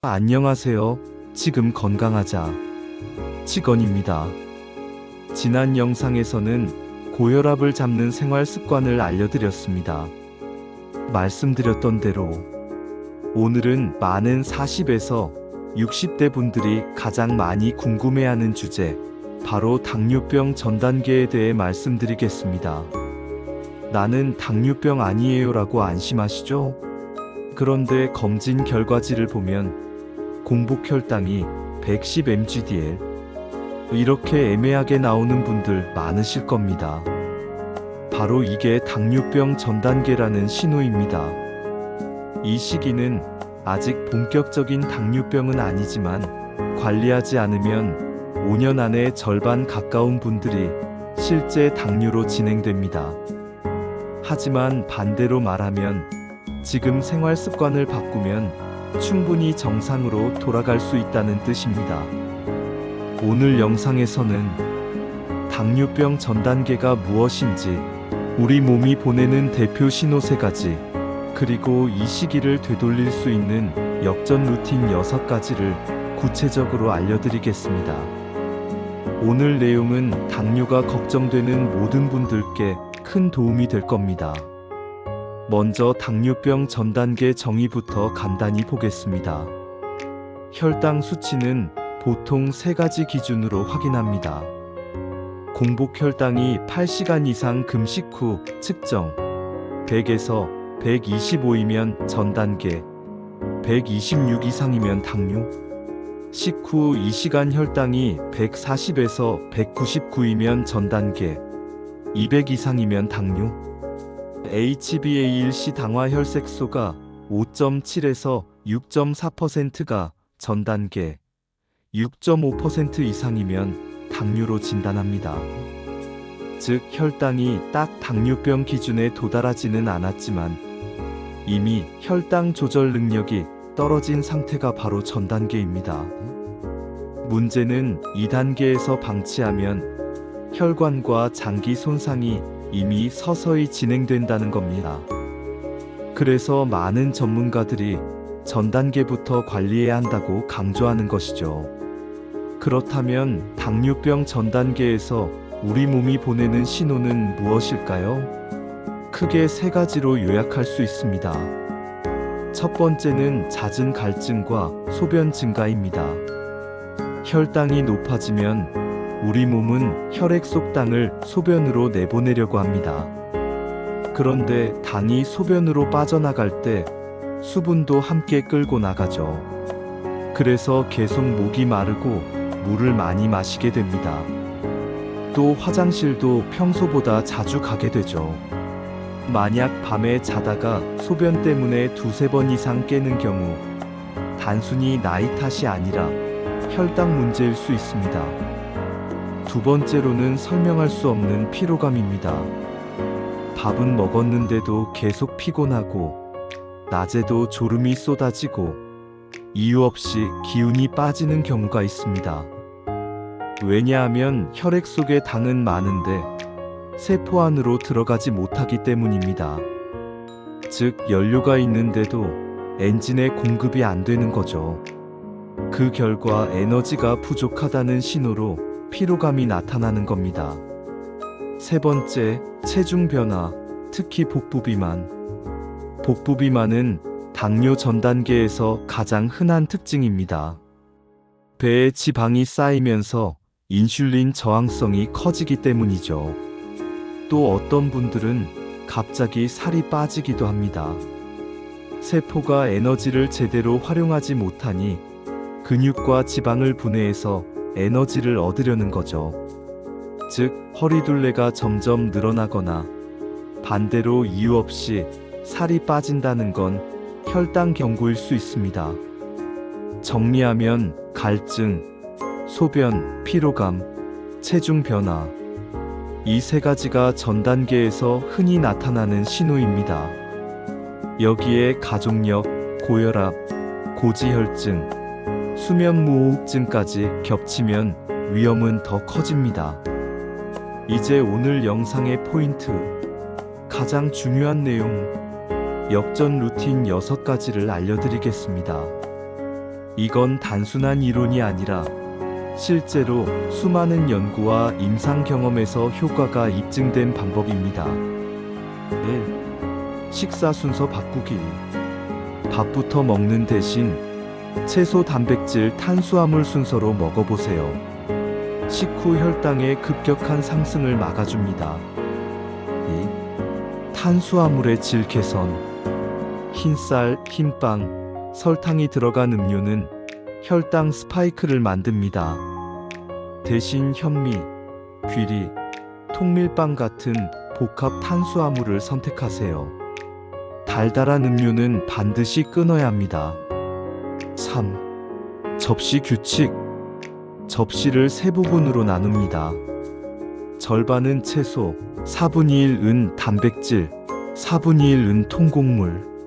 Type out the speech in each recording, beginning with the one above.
안녕하세요. 지금 건강하자. 치건입니다. 지난 영상에서는 고혈압을 잡는 생활 습관을 알려드렸습니다. 말씀드렸던 대로 오늘은 많은 40에서 60대 분들이 가장 많이 궁금해하는 주제, 바로 당뇨병 전 단계에 대해 말씀드리겠습니다. 나는 당뇨병 아니에요 라고 안심하시죠? 그런데 검진 결과지를 보면 공복 혈당이 110mg/dl, 이렇게 애매하게 나오는 분들 많으실 겁니다. 바로 이게 당뇨병 전 단계라는 신호입니다. 이 시기는 아직 본격적인 당뇨병은 아니지만 관리하지 않으면 5년 안에 절반 가까운 분들이 실제 당뇨로 진행됩니다. 하지만 반대로 말하면 지금 생활 습관을 바꾸면 충분히 정상으로 돌아갈 수 있다는 뜻입니다. 오늘 영상에서는 당뇨병 전 단계가 무엇인지, 우리 몸이 보내는 대표 신호 3가지, 그리고 이 시기를 되돌릴 수 있는 역전 루틴 6가지를 구체적으로 알려드리겠습니다. 오늘 내용은 당뇨가 걱정되는 모든 분들께 큰 도움이 될 겁니다. 먼저 당뇨병 전 단계 정의부터 간단히 보겠습니다. 혈당 수치는 보통 3가지 기준으로 확인합니다. 공복 혈당이 8시간 이상 금식 후 측정, 100에서 125이면 전 단계, 126 이상이면 당뇨, 식후 2시간 혈당이 140에서 199이면 전 단계, 200 이상이면 당뇨, HbA1c 당화 혈색소가 5.7에서 6.4%가 전 단계, 6.5% 이상이면 당뇨로 진단합니다. 즉, 혈당이 딱 당뇨병 기준에 도달하지는 않았지만 이미 혈당 조절 능력이 떨어진 상태가 바로 전 단계입니다. 문제는 2단계에서 방치하면 혈관과 장기 손상이 이미 서서히 진행된다는 겁니다. 그래서 많은 전문가들이 전 단계부터 관리해야 한다고 강조하는 것이죠. 그렇다면 당뇨병 전 단계에서 우리 몸이 보내는 신호는 무엇일까요? 크게 3가지로 요약할 수 있습니다. 첫 번째는 잦은 갈증과 소변 증가입니다. 혈당이 높아지면 우리 몸은 혈액 속 당을 소변으로 내보내려고 합니다. 그런데 당이 소변으로 빠져나갈 때 수분도 함께 끌고 나가죠. 그래서 계속 목이 마르고 물을 많이 마시게 됩니다. 또 화장실도 평소보다 자주 가게 되죠. 만약 밤에 자다가 소변 때문에 2-3번 이상 깨는 경우 단순히 나이 탓이 아니라 혈당 문제일 수 있습니다. 두 번째로는 설명할 수 없는 피로감입니다. 밥은 먹었는데도 계속 피곤하고 낮에도 졸음이 쏟아지고 이유 없이 기운이 빠지는 경우가 있습니다. 왜냐하면 혈액 속에 당은 많은데 세포 안으로 들어가지 못하기 때문입니다. 즉, 연료가 있는데도 엔진에 공급이 안 되는 거죠. 그 결과 에너지가 부족하다는 신호로 피로감이 나타나는 겁니다. 세 번째, 체중 변화, 특히 복부비만. 복부비만은 당뇨 전 단계에서 가장 흔한 특징입니다. 배에 지방이 쌓이면서 인슐린 저항성이 커지기 때문이죠. 또 어떤 분들은 갑자기 살이 빠지기도 합니다. 세포가 에너지를 제대로 활용하지 못하니 근육과 지방을 분해해서 에너지를 얻으려는 거죠. 즉, 허리둘레가 점점 늘어나거나 반대로 이유 없이 살이 빠진다는 건 혈당 경고일 수 있습니다. 정리하면 갈증, 소변, 피로감, 체중 변화, 이 3가지가 전 단계에서 흔히 나타나는 신호입니다. 여기에 가족력, 고혈압, 고지혈증, 수면무호흡증까지 겹치면 위험은 더 커집니다. 이제 오늘 영상의 포인트, 가장 중요한 내용, 역전 루틴 6가지를 알려드리겠습니다. 이건 단순한 이론이 아니라 실제로 수많은 연구와 임상 경험에서 효과가 입증된 방법입니다. 1. 식사 순서 바꾸기. 밥부터 먹는 대신 채소, 단백질, 탄수화물 순서로 먹어보세요. 식후 혈당의 급격한 상승을 막아줍니다. 2. 탄수화물의 질 개선. 흰쌀, 흰빵, 설탕이 들어간 음료는 혈당 스파이크를 만듭니다. 대신 현미, 귀리, 통밀빵 같은 복합 탄수화물을 선택하세요. 달달한 음료는 반드시 끊어야 합니다. 3. 접시 규칙. 접시를 세 부분으로 나눕니다. 절반은 채소, 4분의 1은 단백질, 4분의 1은 통곡물.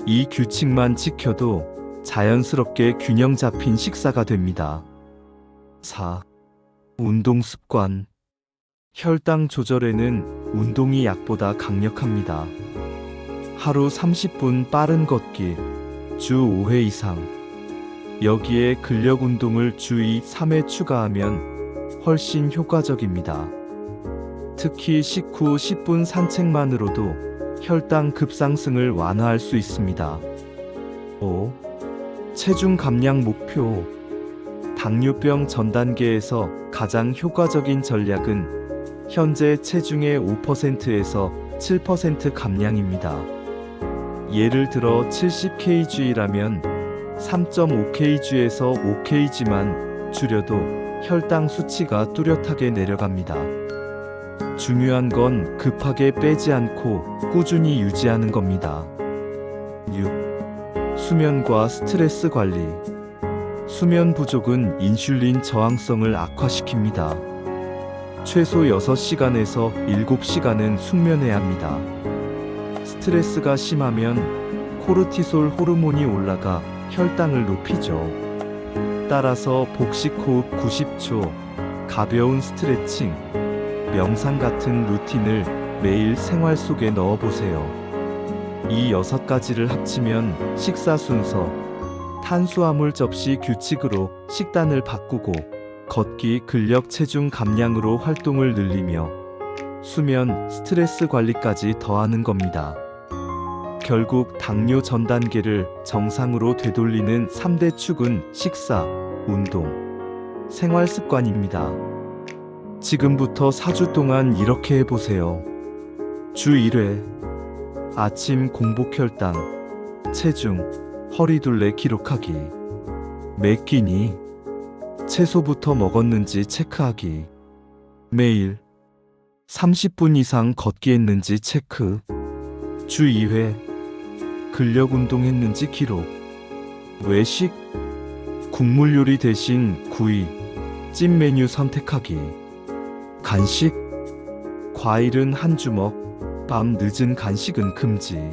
이 규칙만 지켜도 자연스럽게 균형 잡힌 식사가 됩니다. 4. 운동 습관. 혈당 조절에는 운동이 약보다 강력합니다. 하루 30분 빠른 걷기, 주 5회 이상. 여기에 근력 운동을 주 2, 3회 추가하면 훨씬 효과적입니다. 특히 식후 10분 산책만으로도 혈당 급상승을 완화할 수 있습니다. 5. 체중 감량 목표. 당뇨병 전 단계에서 가장 효과적인 전략은 현재 체중의 5%에서 7% 감량입니다. 예를 들어 70kg라면 3.5kg에서 5kg만 줄여도 혈당 수치가 뚜렷하게 내려갑니다. 중요한 건 급하게 빼지 않고 꾸준히 유지하는 겁니다. 6. 수면과 스트레스 관리. 수면 부족은 인슐린 저항성을 악화시킵니다. 최소 6시간에서 7시간은 숙면해야 합니다. 스트레스가 심하면 코르티솔 호르몬이 올라가 혈당을 높이죠. 따라서 복식 호흡 90초, 가벼운 스트레칭, 명상 같은 루틴을 매일 생활 속에 넣어보세요. 이 6가지를 합치면 식사 순서, 탄수화물 접시 규칙으로 식단을 바꾸고 걷기, 근력, 체중 감량으로 활동을 늘리며 수면, 스트레스 관리까지 더하는 겁니다. 결국 당뇨 전 단계를 정상으로 되돌리는 3대 축은 식사, 운동, 생활 습관입니다. 지금부터 4주 동안 이렇게 해보세요. 주 1회 아침 공복 혈당, 체중, 허리둘레 기록하기. 매 끼니 채소부터 먹었는지 체크하기. 매일 30분 이상 걷기 했는지 체크. 주 2회 근력 운동했는지 기록. 외식 국물 요리 대신 구이, 찜 메뉴 선택하기. 간식 과일은 한 주먹, 밤 늦은 간식은 금지.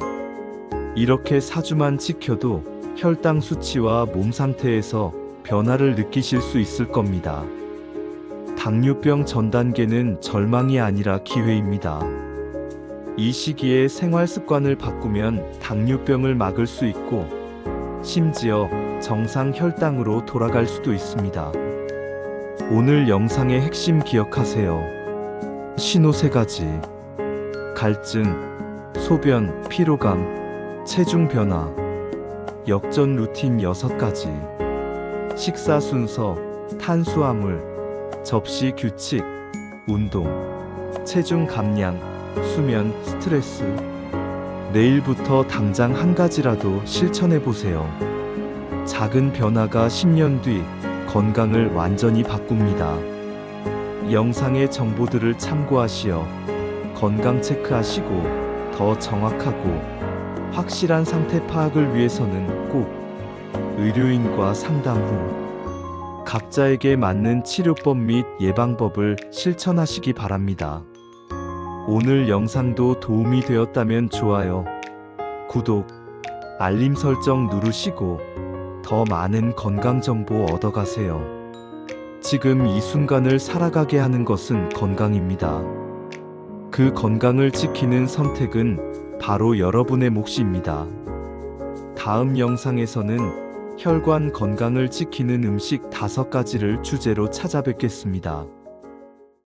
이렇게 4주만 지켜도 혈당 수치와 몸 상태에서 변화를 느끼실 수 있을 겁니다. 당뇨병 전 단계는 절망이 아니라 기회입니다. 이 시기에 생활 습관을 바꾸면 당뇨병을 막을 수 있고 심지어 정상 혈당으로 돌아갈 수도 있습니다. 오늘 영상의 핵심 기억하세요. 신호 3가지. 갈증, 소변, 피로감, 체중 변화. 역전 루틴 6가지. 식사 순서, 탄수화물, 접시 규칙, 운동, 체중 감량, 수면, 스트레스. 내일부터 당장 한 가지라도 실천해 보세요. 작은 변화가 10년 뒤 건강을 완전히 바꿉니다. 영상의 정보들을 참고하시어 건강 체크하시고 더 정확하고 확실한 상태 파악을 위해서는 꼭 의료인과 상담 후 각자에게 맞는 치료법 및 예방법을 실천하시기 바랍니다. 오늘 영상도 도움이 되었다면 좋아요, 구독, 알림 설정 누르시고 더 많은 건강 정보 얻어가세요. 지금 이 순간을 살아가게 하는 것은 건강입니다. 그 건강을 지키는 선택은 바로 여러분의 몫입니다. 다음 영상에서는 혈관 건강을 지키는 음식 5가지를 주제로 찾아뵙겠습니다.